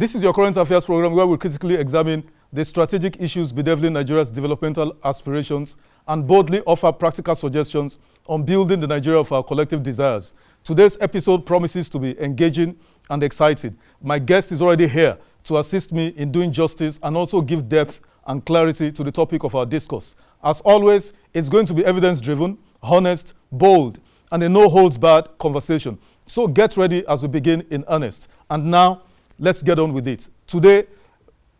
This is your current affairs program where we critically examine the strategic issues bedeviling Nigeria's developmental aspirations and boldly offer practical suggestions on building the Nigeria of our collective desires. Today's episode promises to be engaging and exciting. My guest is already here to assist me in doing justice and also give depth and clarity to the topic of our discourse. As always, it's going to be evidence-driven, honest, bold, and a no-holds-barred conversation. So get ready as we begin in earnest. And now, let's get on with it. Today,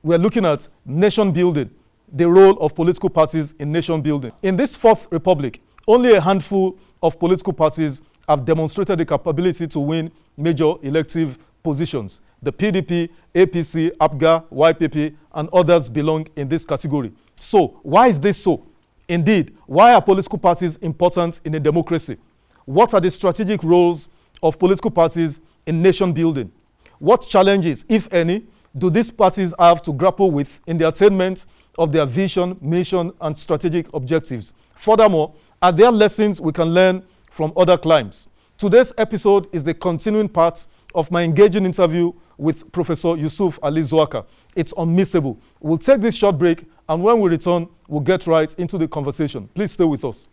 we're looking at nation building, the role of political parties in nation building. In this fourth republic, only a handful of political parties have demonstrated the capability to win major elective positions. The PDP, APC, APGA, YPP, and others belong in this category. So, why is this so? Indeed, why are political parties important in a democracy? What are the strategic roles of political parties in nation building? What challenges, if any, do these parties have to grapple with in the attainment of their vision, mission, and strategic objectives? Furthermore, are there lessons we can learn from other climes? Today's episode is the continuing part of my engaging interview with Professor Yusuf Ali Zwaka. It's unmissable. We'll take this short break, and when we return, we'll get right into the conversation. Please stay with us.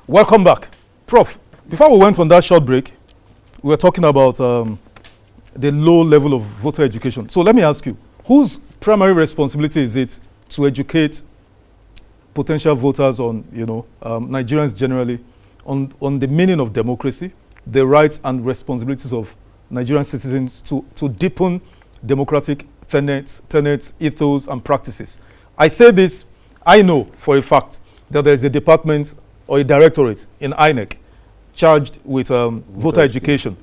Welcome back. Prof, before we went on that short break, we were talking about the low level of voter education. So let me ask you, whose primary responsibility is it to educate potential voters on, Nigerians generally, on the meaning of democracy, the rights and responsibilities of Nigerian citizens to deepen democratic tenets, ethos, and practices? I say this, I know for a fact that there is a department or a directorate in INEC charged with voter education,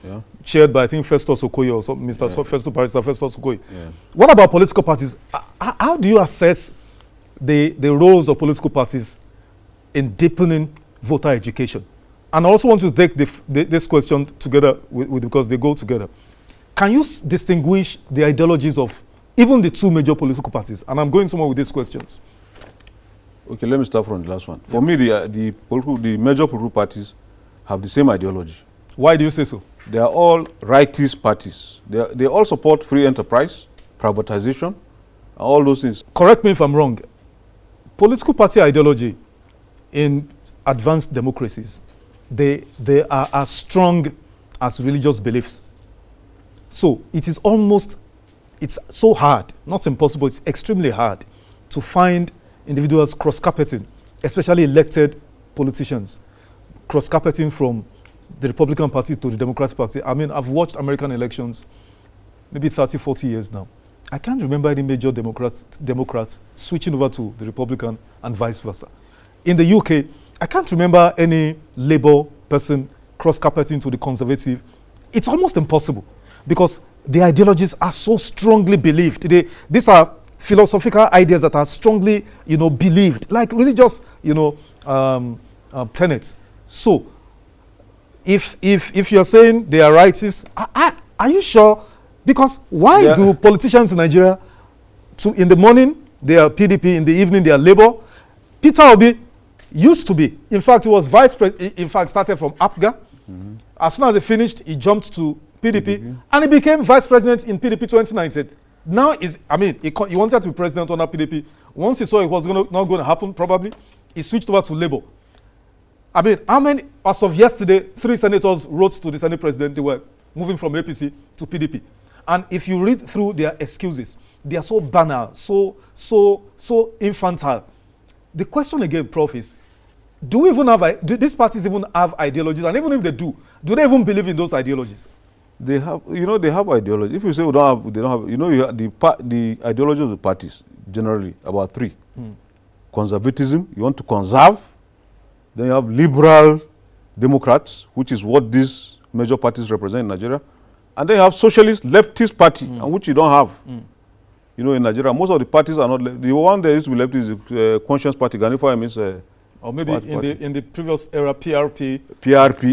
chaired by, I think, Festus Okoye or something, Mr. Festus Okoye. Yeah. What about political parties? How do you assess the roles of political parties in deepening voter education? And I also want to take this question together because they go together. Can you distinguish the ideologies of even the two major political parties? And I'm going somewhere with these questions. Okay, let me start from the last one. For me, the major political parties have the same ideology. Why do you say so? They are all rightist parties. They all support free enterprise, privatization, all those things. Correct me if I'm wrong. Political party ideology in advanced democracies, they are as strong as religious beliefs. So it's so hard, not impossible, it's extremely hard to find individuals cross-carpeting, especially elected politicians, cross-carpeting from the Republican Party to the Democratic Party. I mean, I've watched American elections maybe 30, 40 years now. I can't remember any major Democrats switching over to the Republican and vice versa. In the UK, I can't remember any Labour person cross-carpeting to the Conservative. It's almost impossible because the ideologies are so strongly believed. These are philosophical ideas that are strongly, believed, like religious, tenets. So, if you're saying they are rightists, are you sure? Because why do politicians in Nigeria, in the morning they are PDP, in the evening they are Labour? Peter Obi used to be. In fact, he was vice president. In fact, started from APGA. Mm-hmm. As soon as he finished, he jumped to PDP, and he became vice president in PDP 2019. Now he wanted to be president under PDP. Once he saw it was not going to happen, probably, he switched over to Labour. As of yesterday, 3 senators wrote to the Senate president, they were moving from APC to PDP. And if you read through their excuses, they are so banal, so infantile. The question again, Prof, is, do these parties even have ideologies? And even if they do they even believe in those ideologies? They have ideology. If you say they don't have, you have the ideology of the parties, generally, about 3. Conservatism, you want to conserve. Then you have liberal Democrats, which is what these major parties represent in Nigeria. And then you have socialist leftist party, and which you don't have. In Nigeria, most of the parties are not the one that used to be left is the Conscience Party. Ganifa means or maybe in the previous era, PRP.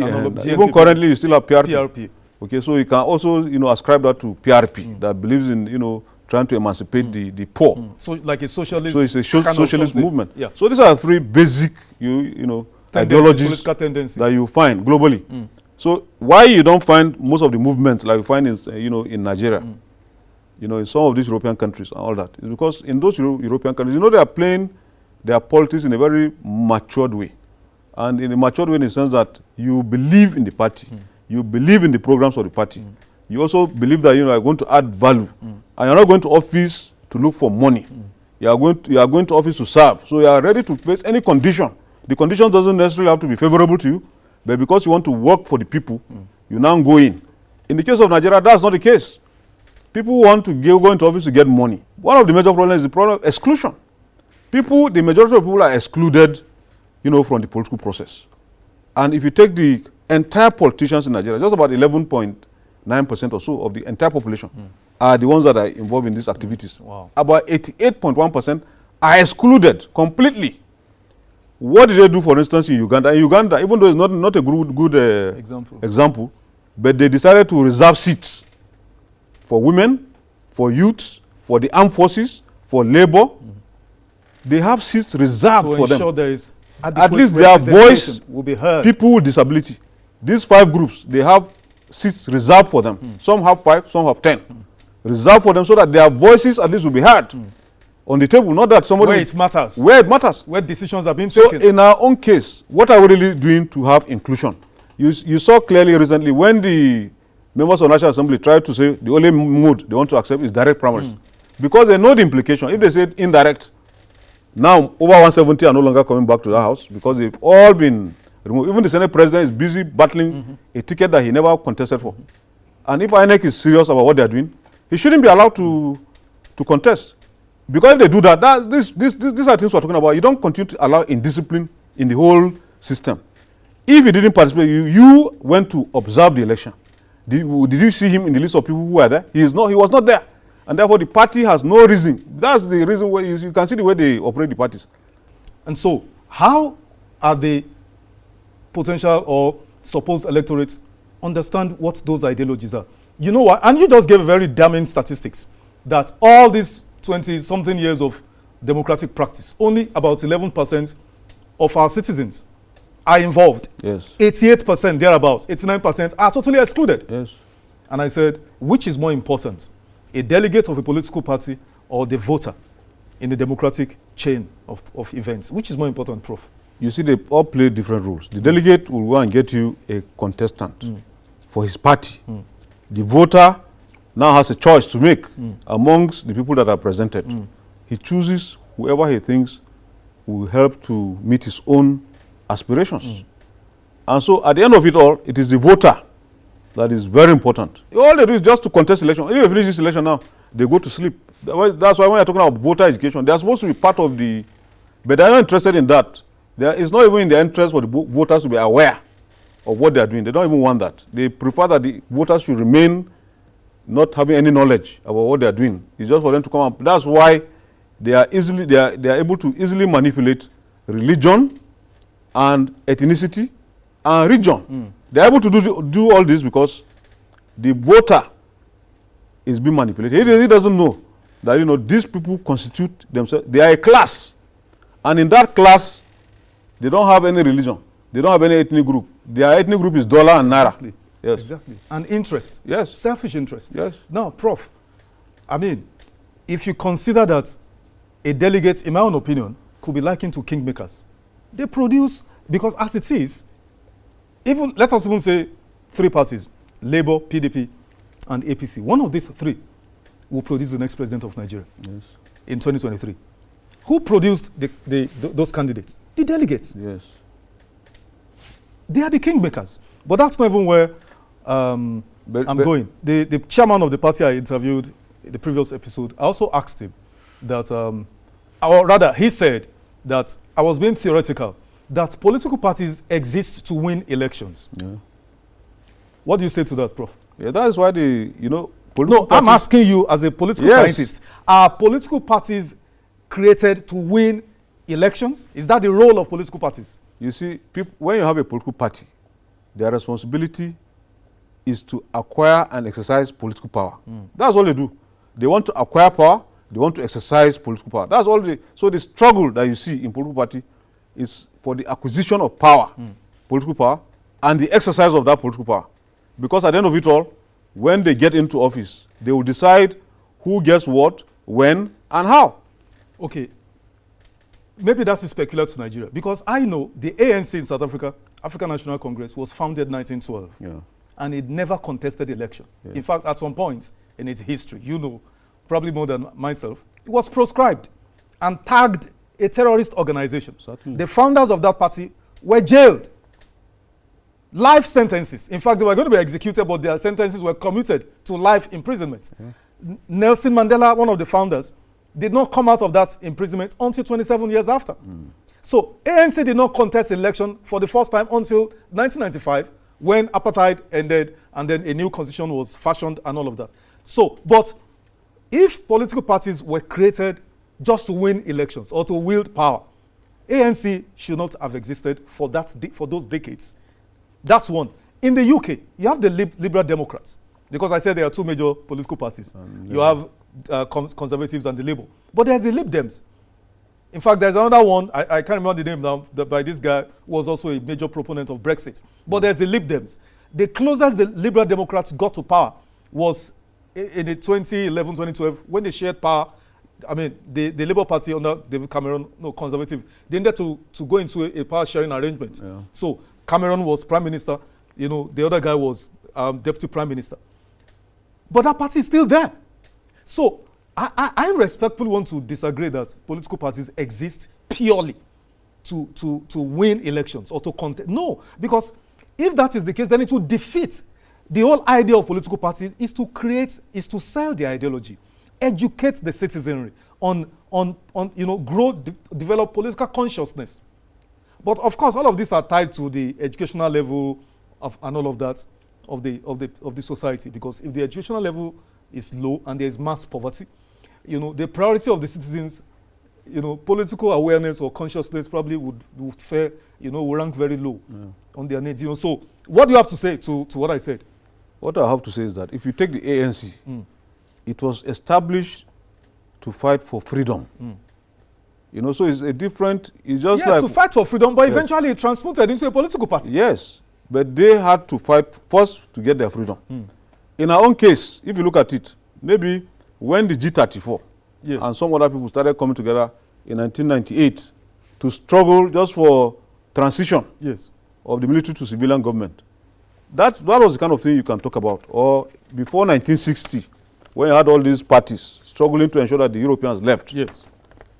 And even currently, you still have PRP. Okay, so you can also ascribe that to PRP that believes in trying to emancipate the poor. So like a socialist. So it's a kind of socialist something. movement. Yeah. So these are three basic, ideologies political tendencies that you find globally. So why you don't find most of the movements like you find in, in Nigeria, in some of these European countries and all that, is because in those European countries, they are playing their politics in a very matured way. And in a matured way in the sense that you believe in the party, you believe in the programs of the party. You also believe that you are going to add value, and you're not going to office to look for money. You are going to office to serve. So you are ready to face any condition. The condition doesn't necessarily have to be favorable to you, but because you want to work for the people, you now go in. In the case of Nigeria, that's not the case. People want to go into office to get money. One of the major problems is the problem of exclusion. The majority of people are excluded, from the political process. And if you take the entire politicians in Nigeria, just about 11.9% or so of the entire population are the ones that are involved in these activities. Wow. About 88.1% are excluded completely. What did they do, for instance, in Uganda? In Uganda, even though it's not a good example, but they decided to reserve seats for women, for youth, for the armed forces, for labor. They have seats reserved for them. To ensure there is at least their voice will be heard. People with disability. These 5 groups, they have seats reserved for them. Some have 5, some have 10. Reserved for them so that their voices at least will be heard on the table. Not that somebody... Where it matters. Where it matters. Where decisions are being taken. So in our own case, what are we really doing to have inclusion? You saw clearly recently when the members of the National Assembly tried to say the only mode they want to accept is direct primaries. Because they know the implication. If they said indirect, now over 170 are no longer coming back to the house because they've all been removed. Even the Senate president is busy battling a ticket that he never contested for. And if INEC is serious about what they're doing, he shouldn't be allowed to contest. Because if they do that, these are things we're talking about. You don't continue to allow indiscipline in the whole system. If he didn't participate, you went to observe the election. Did you see him in the list of people who were there? He was not there. And therefore, the party has no reason. That's the reason why you can see the way they operate the parties. And so, how are the potential or supposed electorates understand what those ideologies are? You know what? And you just gave very damning statistics that all these 20-something years of democratic practice, only about 11% of our citizens are involved. Yes. 88% thereabouts, 89% are totally excluded. Yes. And I said, which is more important? A delegate of a political party or the voter in the democratic chain of events? Which is more important, Prof? You see, they all play different roles. The delegate will go and get you a contestant for his party. The voter now has a choice to make amongst the people that are presented. He chooses whoever he thinks will help to meet his own aspirations. And so at the end of it all, it is the voter that is very important. All they do is just to contest election. If you finish this election now, they go to sleep. That's why when you're talking about voter education, they are supposed to be part of the... But they are not interested in that. It's not even in their interest for the voters to be aware of what they are doing. They don't even want that. They prefer that the voters should remain not having any knowledge about what they are doing. It's just for them to come up. That's why they are able to easily manipulate religion and ethnicity and region. They are able to do all this because the voter is being manipulated. He doesn't know that these people constitute themselves. They are a class, and in that class, they don't have any religion. They don't have any ethnic group. Their ethnic group is dollar and naira. Exactly. Yes. Exactly. And interest. Yes. Selfish interest. Yes. Now, Prof, I mean, if you consider that a delegate, in my own opinion, could be likened to kingmakers, they produce, because as it is, let us even say 3 parties, Labour, PDP, and APC. One of these 3 will produce the next president of Nigeria in 2023. Who produced those candidates? The delegates. Yes. They are the kingmakers. But that's not even where I'm going. The chairman of the party I interviewed in the previous episode, I also asked him that, or rather, he said that I was being theoretical, that political parties exist to win elections. Yeah. What do you say to that, Prof? Yeah, that is why I'm asking you as a political scientist, are political parties created to win elections? Is that the role of political parties? You see, when you have a political party, their responsibility is to acquire and exercise political power. That's all they do. They want to acquire power. They want to exercise political power. That's all. So the struggle that you see in political party is for the acquisition of power, political power, and the exercise of that political power. Because at the end of it all, when they get into office, they will decide who gets what, when, and how. Okay. Maybe that's peculiar to Nigeria. Because I know the ANC in South Africa, African National Congress, was founded in 1912. Yeah. And it never contested election. Yeah. In fact, at some point in its history, you know, probably more than myself, it was proscribed and tagged a terrorist organization. Certainly. The founders of that party were jailed. Life sentences. In fact, they were going to be executed, but their sentences were commuted to life imprisonment. Yeah. Nelson Mandela, one of the founders, did not come out of that imprisonment until 27 years after. So ANC did not contest election for the first time until 1995, when apartheid ended and then a new constitution was fashioned and all of that. So, but if political parties were created just to win elections or to wield power, ANC should not have existed for those decades. That's one. In the UK, you have the Liberal Democrats, because I said there are two major political parties. You have Conservatives and the Labour. But there's the Lib Dems. In fact, there's another one, I can't remember the name now, by this guy who was also a major proponent of Brexit. But there's the Lib Dems. The closest the Liberal Democrats got to power was in the 2011-2012, when they shared power. I mean, the Labour Party under David Cameron, no, Conservative, they needed to go into a power sharing arrangement. Yeah. So Cameron was Prime Minister, you know, the other guy was Deputy Prime Minister. But that party is still there. So I respectfully want to disagree that political parties exist purely to win elections or to contest. No, because if that is the case, then it will defeat the whole idea of political parties is to sell the ideology, educate the citizenry on you know, develop political consciousness. But of course, all of these are tied to the educational level and all of that of the society, because if the educational level is low and there is mass poverty, you know, the priority of the citizens, you know, political awareness or consciousness probably would fare, you know, will rank very low on their needs. You know, so what do you have to say to what I said? What I have to say is that if you take the ANC, it was established to fight for freedom. You know, so it's a different, it's just yes, to fight for freedom, but eventually it transmuted into a political party. Yes, but they had to fight first to get their freedom. In our own case, if you look at it, maybe when the G34 and some other people started coming together in 1998 to struggle just for transition of the military to civilian government, that was the kind of thing you can talk about. Or before 1960, when you had all these parties struggling to ensure that the Europeans left. Yes.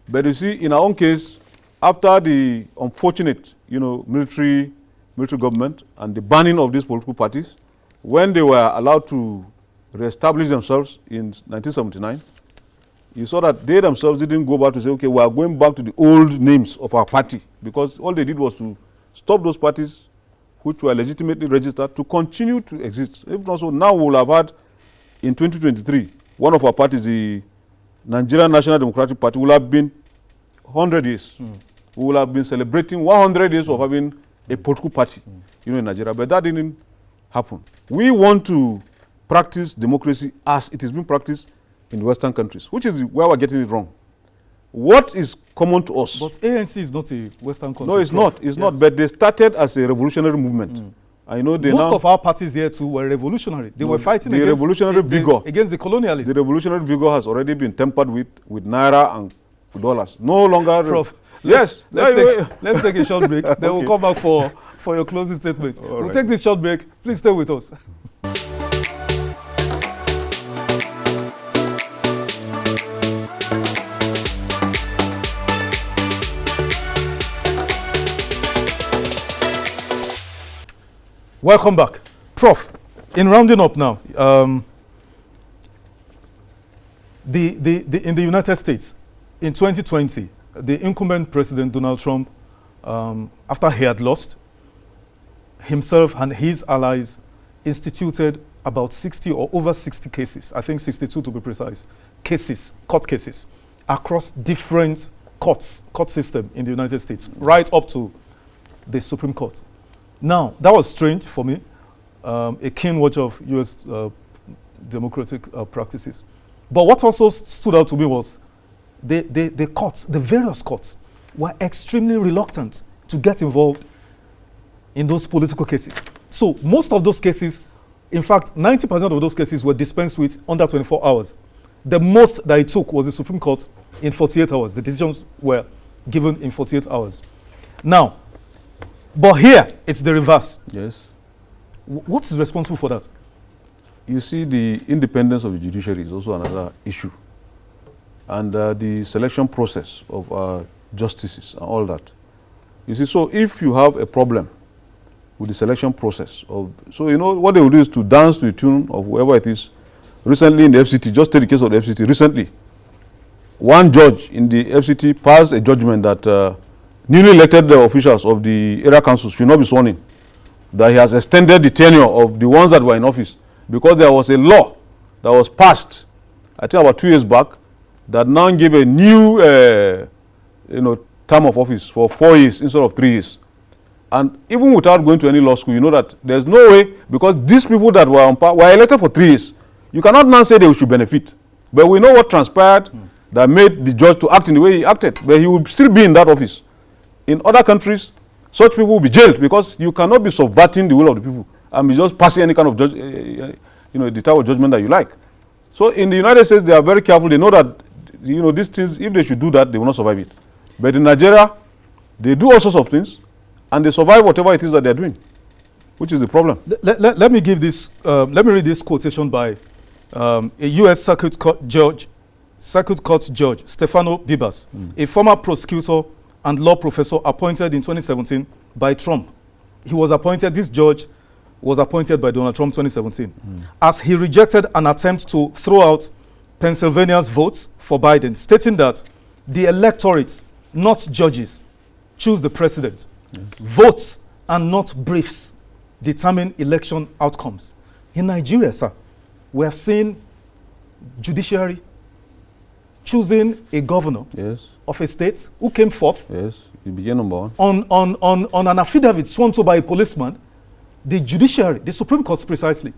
But you see, in our own case, after the unfortunate, you know, military government and the banning of these political parties, when they were allowed to reestablish themselves in 1979, you saw that they themselves didn't go back to say, okay, we are going back to the old names of our party, because all they did was to stop those parties which were legitimately registered to continue to exist. If not so, now we will have had, in 2023, one of our parties, the Nigerian National Democratic Party, will have been 100 years. We will have been celebrating 100 years of having a political party, you know, in Nigeria. But that didn't happen. We want to practice democracy as it is being practiced in Western countries, which is where we're getting it wrong. What is common to us? But ANC is not a Western country. No, it's not. It's not. But they started as a revolutionary movement. I know they most of our parties here too were revolutionary. They were fighting against revolutionary vigor. Against the colonialists. The revolutionary vigor has already been tempered with naira and dollars. No longer. Prof, yes. Let's take a short break. Then we'll come back for your closing statements. We'll take this short break. Please stay with us. Welcome back. Prof, in rounding up now, in the United States, in 2020, the incumbent president, Donald Trump, after he had lost, himself and his allies instituted about 60 or over 60 cases, I think 62 to be precise, court cases, across different court system in the United States, right up to the Supreme Court. Now, that was strange for me, a keen watcher of U.S. democratic practices. But what also stood out to me was the courts, the various courts, were extremely reluctant to get involved in those political cases. So most of those cases, in fact, 90% of those cases were dispensed with under 24 hours. The most that it took was the Supreme Court in 48 hours. The decisions were given in 48 hours. Now, but here, it's the reverse. Yes. What is responsible for that? You see, the independence of the judiciary is also another issue. And the selection process of justices and all that. You see, so if you have a problem with the selection process, so you know, what they will do is to dance to the tune of whoever it is. Recently in the FCT, just take the case of the FCT, recently, one judge in the FCT passed a judgment that newly elected officials of the area councils should not be sworn in. That he has extended the tenure of the ones that were in office because there was a law that was passed, I think about 2 years back, that now gave a new term of office for 4 years instead of 3 years. And even without going to any law school, you know that there's no way, because these people that were on power were elected for 3 years. You cannot now say they should benefit. But we know what transpired that made the judge to act in the way he acted. But he will still be in that office. In other countries, such people will be jailed because you cannot be subverting the will of the people and be just passing any kind of the type of judgment that you like. So in the United States, they are very careful. They know that these things, if they should do that, they will not survive it. But in Nigeria, they do all sorts of things and they survive whatever it is that they are doing, which is the problem. Let me give this. Let me read this quotation by a U.S. Circuit Court Judge, Stefano Bibas, a former prosecutor and law professor appointed in 2017 by Trump. He was appointed. This judge was appointed by Donald Trump 2017, as he rejected an attempt to throw out Pennsylvania's votes for Biden, stating that the electorate, not judges, choose the president. Votes and not briefs determine election outcomes. In Nigeria, sir, we have seen judiciary choosing a governor of a state who came forth. Yes, he became number one. On an affidavit sworn to by a policeman. The judiciary, the Supreme Court precisely,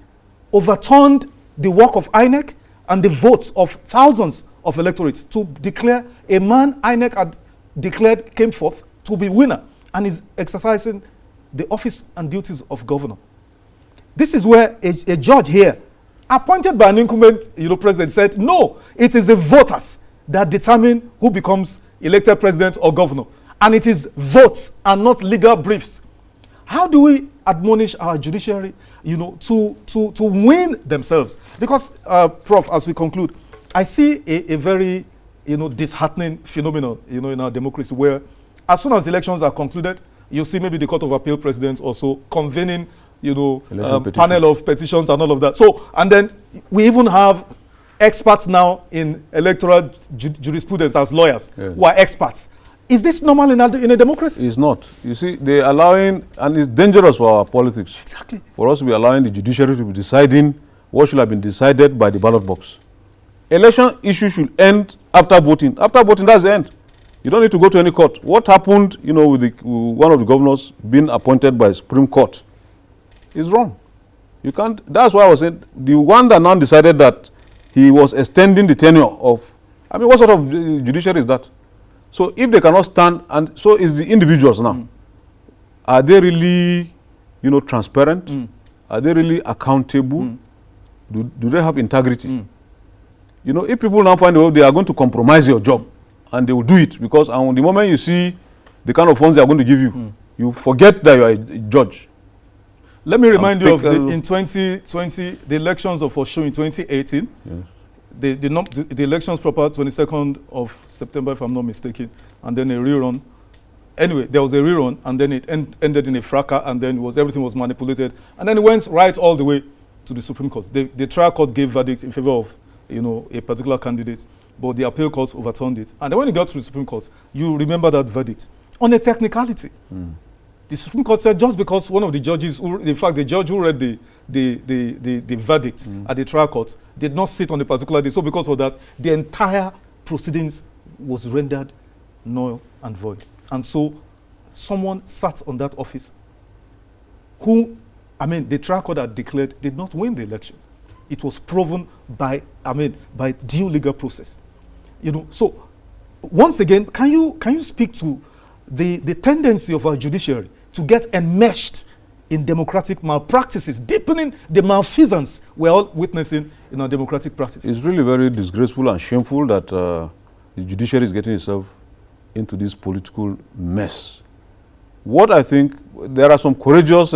overturned the work of INEC and the votes of thousands of electorates to declare a man INEC had declared came forth to be winner and is exercising the office and duties of governor. This is where a judge here, appointed by an incumbent president, said, no, it is the voters that determine who becomes elected president or governor. And it is votes and not legal briefs. How do we admonish our judiciary, to win themselves? Because, Prof, as we conclude, I see a very, disheartening phenomenon, in our democracy, where as soon as elections are concluded, you see maybe the Court of Appeal presidents also convening, panel of petitions and all of that. So, and then we even have experts now in electoral jurisprudence as lawyers who are experts. Is this normal in a democracy? It's not. You see, they're allowing, and it's dangerous for our politics. Exactly. For us to be allowing the judiciary to be deciding what should have been decided by the ballot box. Election issue should end after voting. After voting, that's the end. You don't need to go to any court. What happened, with one of the governors being appointed by the Supreme Court is wrong. You can't. That's why I was saying the one that now decided that he was extending the tenure of. I mean, what sort of judiciary is that? So if they cannot stand, and so is the individuals now. Are they really, transparent? Are they really accountable? Do they have integrity? If people now find out they are going to compromise your job, and they will do it because the moment you see the kind of funds they are going to give you, you forget that you are a judge. Let me remind you of in 2020, the elections of Osho in 2018. Yes. The elections proper 22nd of September, if I'm not mistaken, and then a rerun. Anyway, there was a rerun, and then it ended in a fracas, and then everything was manipulated, and then it went right all the way to the Supreme Court. The trial court gave verdict in favor of a particular candidate, but the appeal court overturned it. And then when it got to the Supreme Court, you remember that verdict on a technicality. The Supreme Court said just because one of the judges, in fact, the judge who read the verdict at the trial court did not sit on a particular day. So because of that, the entire proceedings was rendered null and void. And so someone sat on that office who, the trial court had declared did not win the election. it was proven by due legal process. So once again, can you speak to the tendency of our judiciary to get enmeshed in democratic malpractices, deepening the malfeasance we're all witnessing in our democratic practices? It's really very disgraceful and shameful that the judiciary is getting itself into this political mess. What I think, there are some courageous,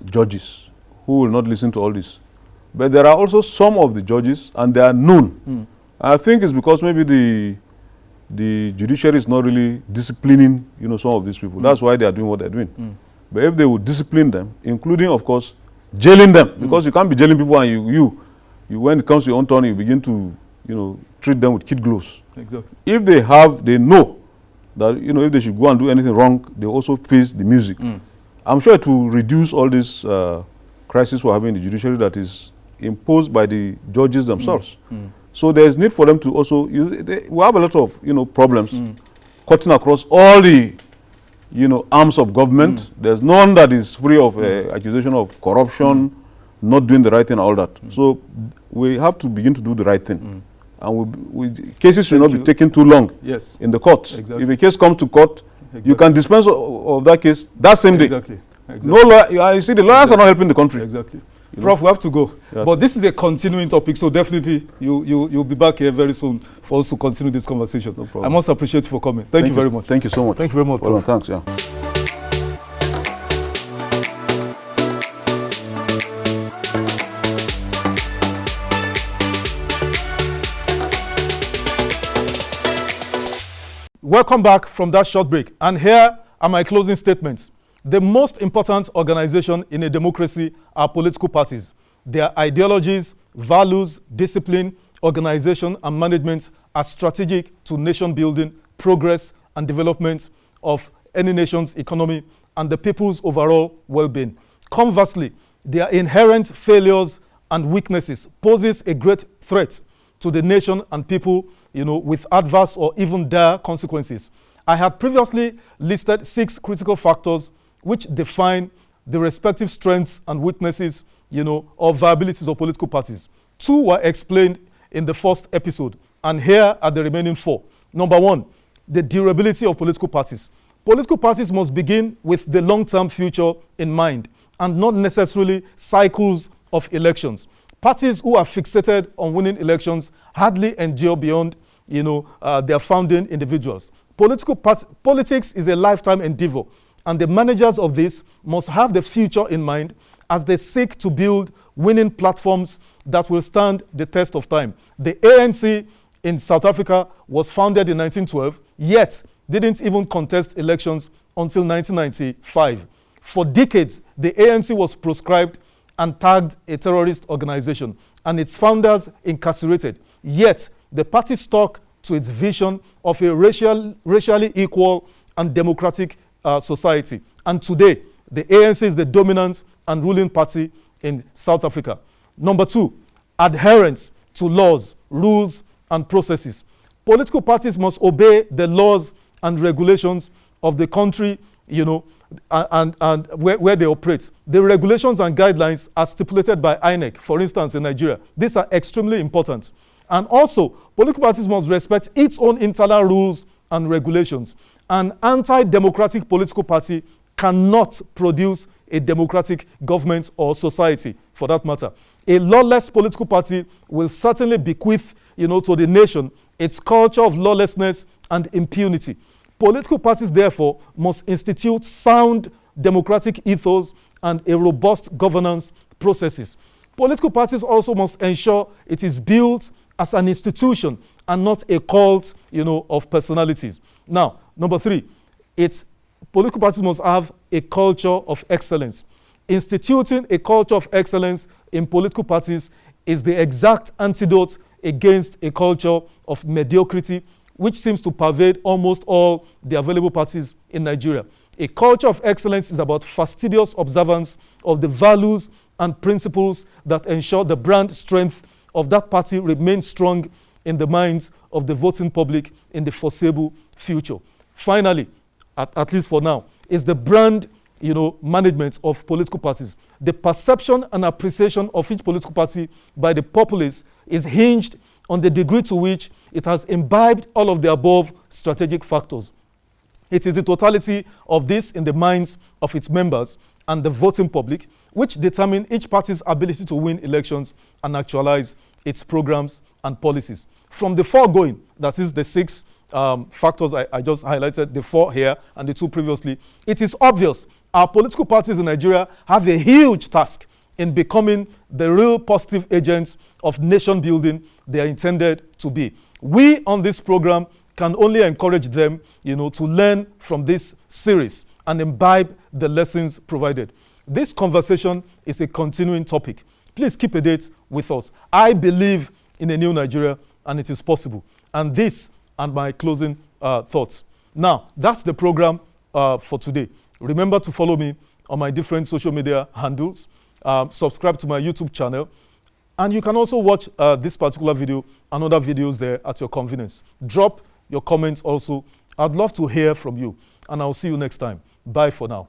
judges who will not listen to all this. But there are also some of the judges, and they are known. I think it's because maybe the judiciary is not really disciplining, some of these people. That's why they are doing what they're doing. But if they would discipline them, including, of course, jailing them, because you can't be jailing people and you when it comes to your own turn, you begin to, treat them with kid gloves. Exactly. If they know that, if they should go and do anything wrong, they also face the music. I'm sure it will reduce all this crisis we're having in the judiciary that is imposed by the judges themselves. So there is need for them to also, we have a lot of, problems cutting across all the, arms of government. There's none that is free of accusation of corruption, not doing the right thing, all that. So we have to begin to do the right thing. And cases should not be taken too long in the courts. Exactly. If a case comes to court, you can dispense of that case that same day. Exactly. No lawyer, you see, the lawyers are not helping the country. Exactly. Prof, we have to go. Yes. But this is a continuing topic, so definitely you'll be back here very soon for us to continue this conversation. No problem. I must appreciate you for coming. Thank you very much. Thank you so much. Thank you very much. Well, thanks. Yeah. Welcome back from that short break. And here are my closing statements. The most important organization in a democracy are political parties. Their ideologies, values, discipline, organization, and management are strategic to nation building, progress, and development of any nation's economy and the people's overall well-being. Conversely, their inherent failures and weaknesses poses a great threat to the nation and people, with adverse or even dire consequences. I had previously listed 6 critical factors which define the respective strengths and weaknesses, or viabilities of political parties. 2 were explained in the first episode, and here are the remaining 4. Number 1, the durability of political parties. Political parties must begin with the long-term future in mind, and not necessarily cycles of elections. Parties who are fixated on winning elections hardly endure beyond, their founding individuals. Politics is a lifetime endeavor, and the managers of this must have the future in mind as they seek to build winning platforms that will stand the test of time. The ANC in South Africa was founded in 1912, yet didn't even contest elections until 1995. For decades, the ANC was proscribed and tagged a terrorist organization, and its founders incarcerated. Yet, the party stuck to its vision of a racially equal and democratic society. And today, the ANC is the dominant and ruling party in South Africa. Number 2, adherence to laws, rules, and processes. Political parties must obey the laws and regulations of the country, and where they operate. The regulations and guidelines are stipulated by INEC, for instance, in Nigeria. These are extremely important. And also, political parties must respect its own internal rules and regulations. An anti-democratic political party cannot produce a democratic government or society, for that matter. A lawless political party will certainly bequeath, to the nation its culture of lawlessness and impunity. Political parties, therefore, must institute sound democratic ethos and a robust governance processes. Political parties also must ensure it is built as an institution and not a cult, of personalities. Now, number 3, political parties must have a culture of excellence. Instituting a culture of excellence in political parties is the exact antidote against a culture of mediocrity, which seems to pervade almost all the available parties in Nigeria. A culture of excellence is about fastidious observance of the values and principles that ensure the brand strength of that party remains strong in the minds of the voting public in the foreseeable future. Finally, at least for now, is the brand management of political parties. The perception and appreciation of each political party by the populace is hinged on the degree to which it has imbibed all of the above strategic factors. It is the totality of this in the minds of its members and the voting public which determine each party's ability to win elections and actualize its programs and policies. From the foregoing, that is the 6 factors I just highlighted, the 4 here and the 2 previously, it is obvious our political parties in Nigeria have a huge task in becoming the real positive agents of nation building they are intended to be. We on this program can only encourage them, to learn from this series and imbibe the lessons provided. This conversation is a continuing topic. Please keep a date with us. I believe in a new Nigeria, and it is possible. And this and my closing thoughts. Now, that's the program for today. Remember to follow me on my different social media handles. Subscribe to my YouTube channel. And you can also watch this particular video and other videos there at your convenience. Drop your comments also. I'd love to hear from you. And I'll see you next time. Bye for now.